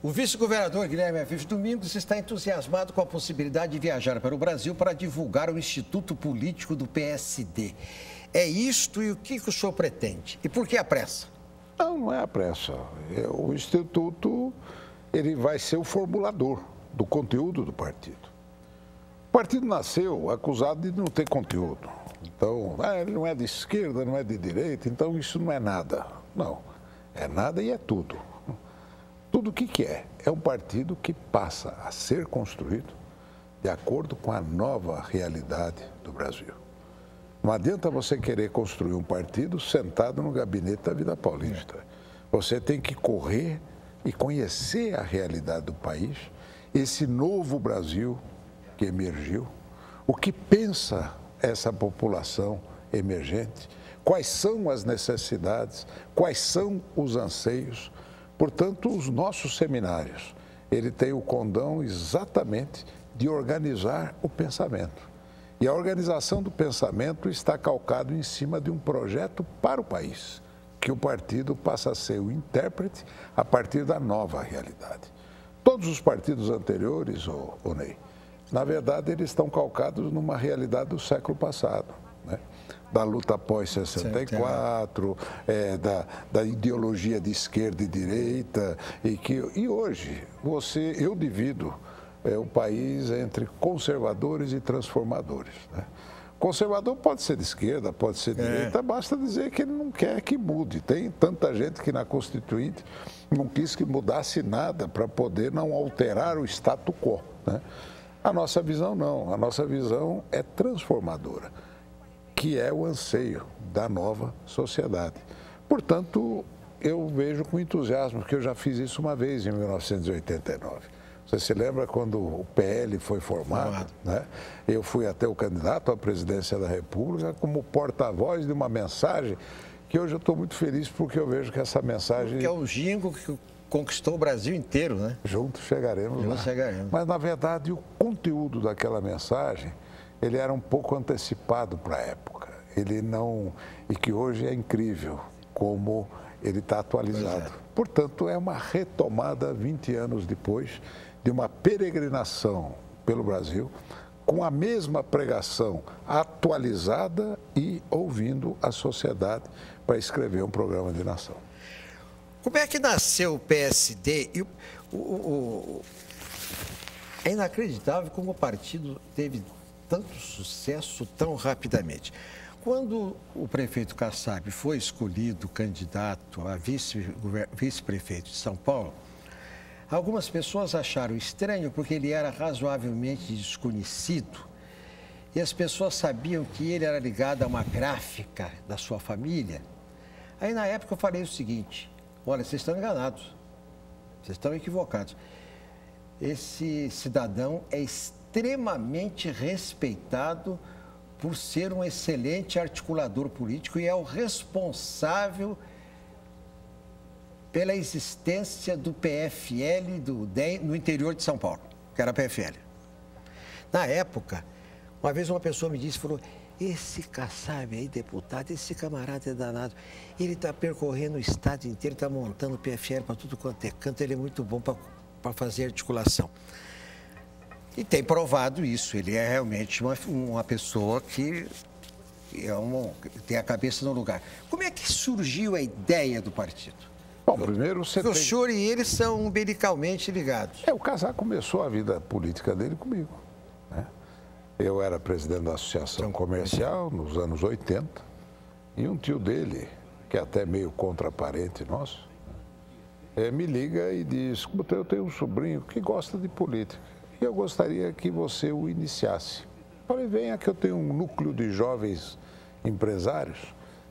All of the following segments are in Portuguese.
O vice-governador Guilherme Aviv Domingos está entusiasmado com a possibilidade de viajar para o Brasil para divulgar o Instituto Político do PSD. É isto e o que o senhor pretende? E por que a pressa? Não, não é a pressa. O Instituto ele vai ser o formulador do conteúdo do partido. O partido nasceu acusado de não ter conteúdo. Então, ele não é de esquerda, não é de direita, então isso não é nada. Não, é nada e é tudo. Tudo o que é? É um partido que passa a ser construído de acordo com a nova realidade do Brasil. Não adianta você querer construir um partido sentado no gabinete da Vida Paulista. Você tem que correr e conhecer a realidade do país, esse novo Brasil que emergiu, o que pensa essa população emergente, quais são as necessidades, quais são os anseios. Portanto, os nossos seminários, ele tem o condão exatamente de organizar o pensamento. E a organização do pensamento está calcado em cima de um projeto para o país, que o partido passa a ser o intérprete a partir da nova realidade. Todos os partidos anteriores, Ney, na verdade, eles estão calcados numa realidade do século passado, né? Da luta após 64, da ideologia de esquerda e direita, e hoje eu divido o país entre conservadores e transformadores, né? Conservador pode ser de esquerda, pode ser de direita, basta dizer que ele não quer que mude. Tem tanta gente que na Constituinte não quis que mudasse nada para poder não alterar o status quo, né? A nossa visão não, a nossa visão é transformadora, que é o anseio da nova sociedade. Portanto, eu vejo com entusiasmo, porque eu já fiz isso uma vez em 1989. Você se lembra quando o PL foi formado, né? Eu fui até o candidato à presidência da República como porta-voz de uma mensagem que hoje eu estou muito feliz porque eu vejo que essa mensagem... Que é o jingo que conquistou o Brasil inteiro, né? Juntos chegaremos lá. Chegaremos. Mas, na verdade, o conteúdo daquela mensagem, ele era um pouco antecipado para a época. Ele não... E que hoje é incrível como ele está atualizado. Portanto, é uma retomada 20 anos depois de uma peregrinação pelo Brasil com a mesma pregação atualizada e ouvindo a sociedade para escrever um programa de nação. Como é que nasceu o PSD? É inacreditável como o partido teve tanto sucesso tão rapidamente. Quando o prefeito Kassab foi escolhido candidato a vice-prefeito de São Paulo, algumas pessoas acharam estranho porque ele era razoavelmente desconhecido e as pessoas sabiam que ele era ligado a uma gráfica da sua família. Aí, na época, eu falei o seguinte: olha, vocês estão enganados, vocês estão equivocados. Esse cidadão é extremamente respeitado por ser um excelente articulador político e é o responsável pela existência do PFL no interior de São Paulo, que era a PFL. Na época, uma vez uma pessoa me disse, falou, esse Kassab aí, deputado, esse camarada é danado, ele está percorrendo o estado inteiro, está montando o PFL para tudo quanto é canto, ele é muito bom para fazer articulação. E tem provado isso, ele é realmente uma pessoa que tem a cabeça no lugar. Como é que surgiu a ideia do partido? Bom, primeiro você tem... O senhor e ele são umbilicalmente ligados. O Kassab começou a vida política dele comigo, né? Eu era presidente da Associação Comercial nos anos 80 e um tio dele, que é até meio contraparente nosso, me liga e diz, eu tenho um sobrinho que gosta de política. Eu gostaria que você o iniciasse. Falei, venha que eu tenho um núcleo de jovens empresários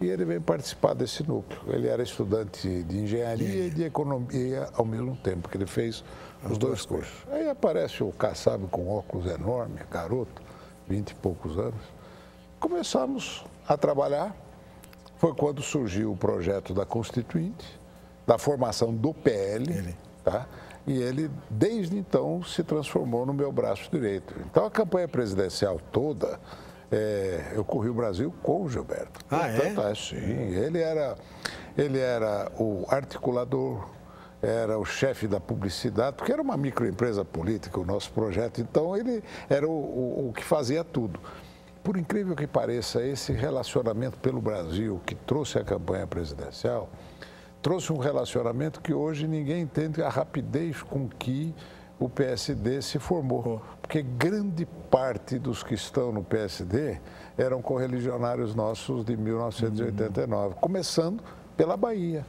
e ele vem participar desse núcleo. Ele era estudante de engenharia e de economia ao mesmo tempo, que ele fez os dois cursos. Aí aparece o Kassab com óculos enormes, garoto, 20 e poucos anos. Começamos a trabalhar. Foi quando surgiu o projeto da Constituinte, da formação do PL, tá? E ele, desde então, se transformou no meu braço direito. Então, a campanha presidencial toda, eu corri o Brasil com o Gilberto. Portanto, sim, ele era o articulador, era o chefe da publicidade, porque era uma microempresa política o nosso projeto, então ele era o que fazia tudo. Por incrível que pareça, esse relacionamento pelo Brasil que trouxe a campanha presidencial, trouxe um relacionamento que hoje ninguém entende a rapidez com que o PSD se formou. Porque grande parte dos que estão no PSD eram correligionários nossos de 1989, começando pela Bahia,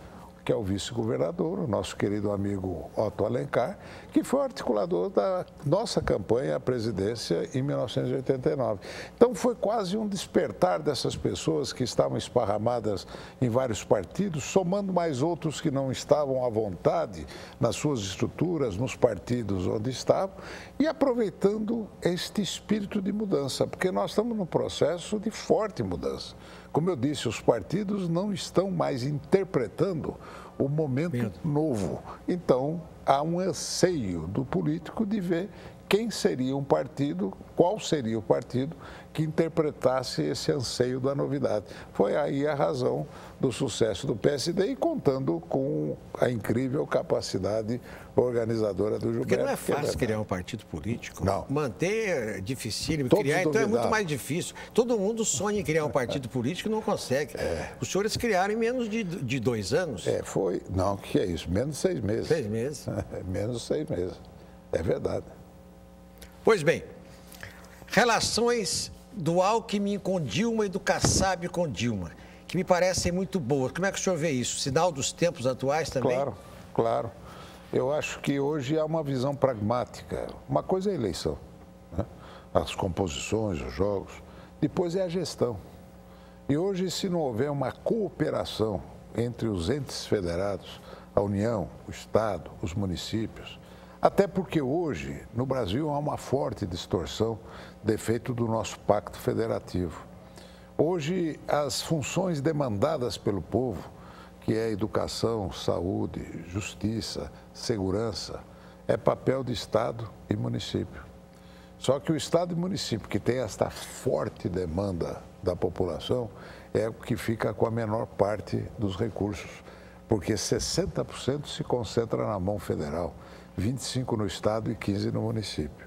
que é o vice-governador, o nosso querido amigo Otto Alencar, que foi o articulador da nossa campanha à presidência em 1989. Então foi quase um despertar dessas pessoas que estavam esparramadas em vários partidos, somando mais outros que não estavam à vontade nas suas estruturas, nos partidos onde estavam, e aproveitando este espírito de mudança, porque nós estamos num processo de forte mudança. Como eu disse, os partidos não estão mais interpretando o momento novo. Então, há um anseio do político de ver quem seria um partido, qual seria o partido que interpretasse esse anseio da novidade. Foi aí a razão do sucesso do PSD e contando com a incrível capacidade organizadora do Gilberto. Porque não é fácil criar um partido político. Não. Manter é dificílimo, Todos criar, então é muito duvidavam. mais difícil. Todo mundo sonha em criar um partido político e não consegue. Os senhores criaram em menos de 2 anos. Foi. Não, o que é isso? Menos de 6 meses. 6 meses. Menos de 6 meses. É verdade. Pois bem, relações do Alckmin com Dilma e do Kassab com Dilma, que me parecem muito boas. Como é que o senhor vê isso? Sinal dos tempos atuais também? Claro, claro. Eu acho que hoje há uma visão pragmática. Uma coisa é a eleição, né? As composições, os jogos. Depois é a gestão. E hoje, se não houver uma cooperação entre os entes federados, a União, o Estado, os municípios, até porque hoje, no Brasil, há uma forte distorção de efeito do nosso pacto federativo. Hoje, as funções demandadas pelo povo, que é educação, saúde, justiça, segurança, é papel de Estado e município. Só que o Estado e município, que tem esta forte demanda da população, é o que fica com a menor parte dos recursos, porque 60% se concentra na mão federal, 25% no Estado e 15% no município.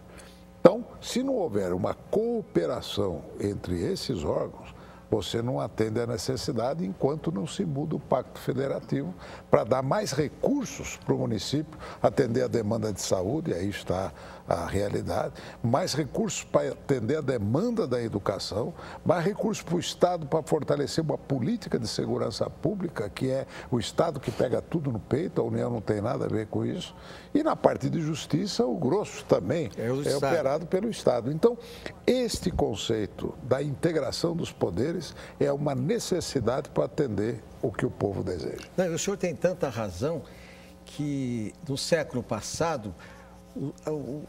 Então, se não houver uma cooperação entre esses órgãos, você não atende à necessidade enquanto não se muda o pacto federativo para dar mais recursos para o município, atender a demanda de saúde, aí está a realidade, mais recursos para atender a demanda da educação, mais recursos para o Estado para fortalecer uma política de segurança pública, que é o Estado que pega tudo no peito, a União não tem nada a ver com isso, e na parte de justiça, o grosso também é operado pelo Estado. Então, este conceito da integração dos poderes é uma necessidade para atender o que o povo deseja. Não, o senhor tem tanta razão que no século passado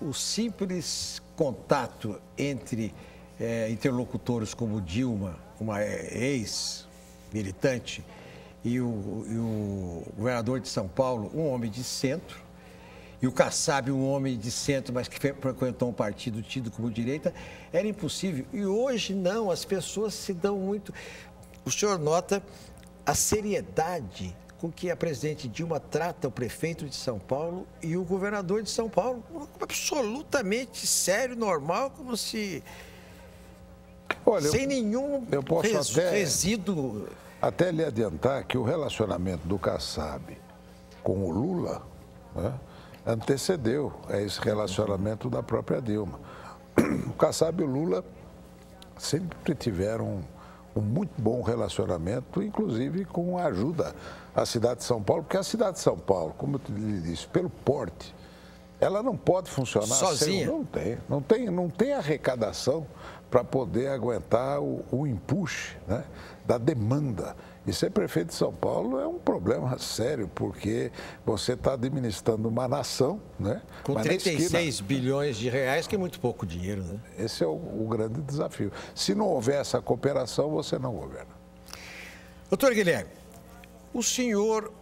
o simples contato entre interlocutores como Dilma, uma ex-militante, e o governador de São Paulo, um homem de centro, e o Kassab, um homem de centro, mas que frequentou um partido tido como direita, era impossível. E hoje não, as pessoas se dão muito... O senhor nota a seriedade com que a presidente Dilma trata o prefeito de São Paulo e o governador de São Paulo, absolutamente sério, normal, como se... Olha, sem nenhum eu posso resíduo... Até lhe adiantar que o relacionamento do Kassab com o Lula, né, antecedeu a esse relacionamento da própria Dilma. O Kassab e o Lula sempre tiveram um muito bom relacionamento, inclusive com a ajuda à cidade de São Paulo, porque a cidade de São Paulo, como eu lhe disse, pelo porte, ela não pode funcionar sozinha. Não tem arrecadação para poder aguentar o empuxo, né, da demanda. E ser prefeito de São Paulo é um problema sério, porque você está administrando uma nação, né? Com 36 bilhões de reais, que é muito pouco dinheiro, né? Esse é o grande desafio. Se não houver essa cooperação, você não governa. Doutor Guilherme, o senhor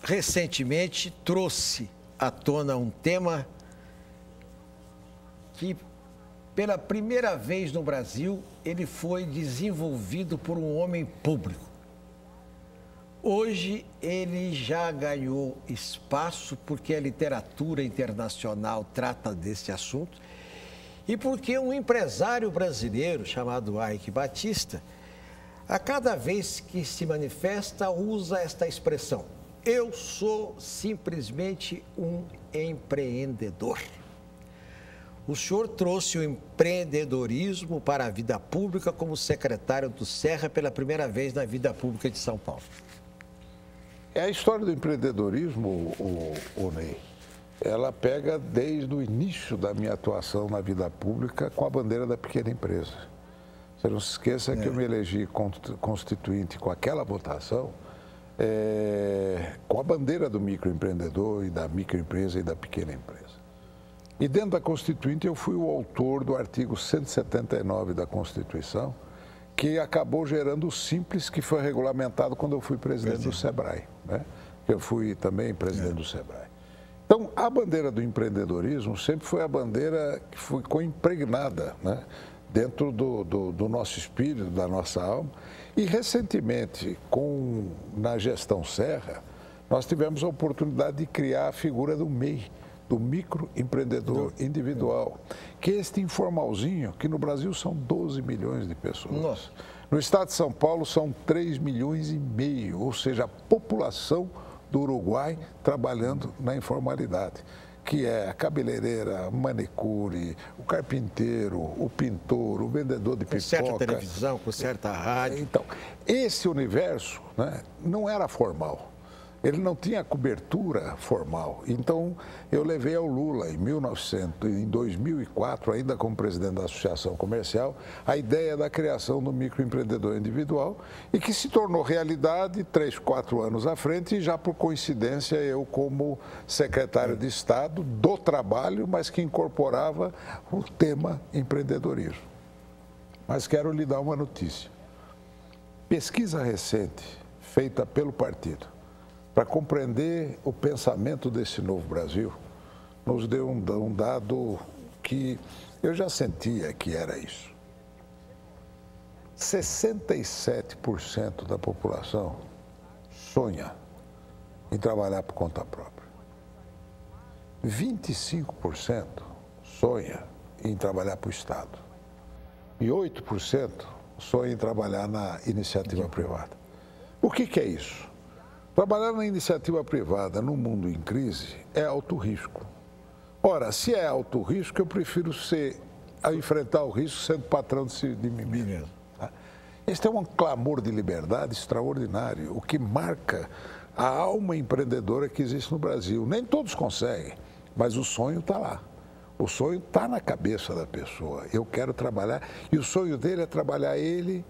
recentemente trouxe à tona um tema que, pela primeira vez no Brasil, ele foi desenvolvido por um homem público. Hoje ele já ganhou espaço porque a literatura internacional trata desse assunto e porque um empresário brasileiro chamado Eike Batista, a cada vez que se manifesta, usa esta expressão: eu sou simplesmente um empreendedor. O senhor trouxe o empreendedorismo para a vida pública como secretário do Serra pela primeira vez na vida pública de São Paulo. A história do empreendedorismo, o Ney, ela pega desde o início da minha atuação na vida pública com a bandeira da pequena empresa. Você não se esqueça que eu me elegi constituinte com aquela votação, com a bandeira do microempreendedor e da microempresa e da pequena empresa. E dentro da Constituinte eu fui o autor do artigo 179 da Constituição, que acabou gerando o Simples, que foi regulamentado quando eu fui presidente do SEBRAE, né? Eu fui também presidente do SEBRAE. Então, a bandeira do empreendedorismo sempre foi a bandeira que ficou impregnada, né, dentro do nosso espírito, da nossa alma. E, recentemente, na gestão Serra, nós tivemos a oportunidade de criar a figura do MEI, do microempreendedor individual, que é este informalzinho, que no Brasil são 12 milhões de pessoas. Nossa. No estado de São Paulo são 3,5 milhões, ou seja, a população do Uruguai trabalhando na informalidade, que é a cabeleireira, a manicure, o carpinteiro, o pintor, o vendedor de pipoca. Conserta televisão, conserta a rádio. Então, esse universo, né, não era formal. Ele não tinha cobertura formal. Então, eu levei ao Lula, em 2004, ainda como presidente da Associação Comercial, a ideia da criação do microempreendedor individual e que se tornou realidade 3, 4 anos à frente e já por coincidência eu como secretário de Estado do Trabalho, mas que incorporava o tema empreendedorismo. Mas quero lhe dar uma notícia. Pesquisa recente feita pelo partido para compreender o pensamento desse novo Brasil, nos deu um dado que eu já sentia que era isso. 67% da população sonha em trabalhar por conta própria. 25% sonha em trabalhar para o Estado. E 8% sonha em trabalhar na iniciativa privada. O que é isso? Trabalhar na iniciativa privada num mundo em crise é alto risco. Ora, se é alto risco, eu prefiro enfrentar o risco sendo patrão de mim mesmo. Tá? Este é um clamor de liberdade extraordinário, o que marca a alma empreendedora que existe no Brasil. Nem todos conseguem, mas o sonho está lá. O sonho está na cabeça da pessoa. Eu quero trabalhar, e o sonho dele é trabalhar ele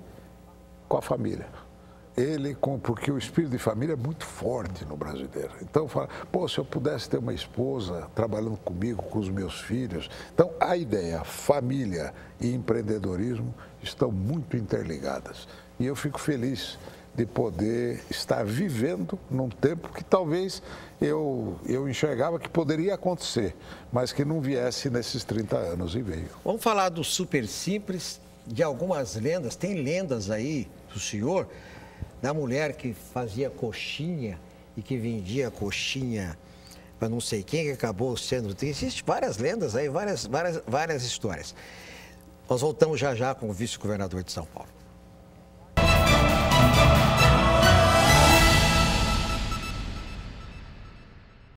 com a família. Porque o espírito de família é muito forte no brasileiro. Então, fala, pô, se eu pudesse ter uma esposa trabalhando comigo, com os meus filhos. Então, a ideia, família e empreendedorismo estão muito interligadas. E eu fico feliz de poder estar vivendo num tempo que talvez eu enxergava que poderia acontecer, mas que não viesse nesses 30 anos e veio. Vamos falar do Super Simples, de algumas lendas. Tem lendas aí do senhor, da mulher que fazia coxinha e que vendia coxinha para não sei quem, que acabou sendo... Existem várias lendas aí, várias histórias. Nós voltamos já com o vice-governador de São Paulo.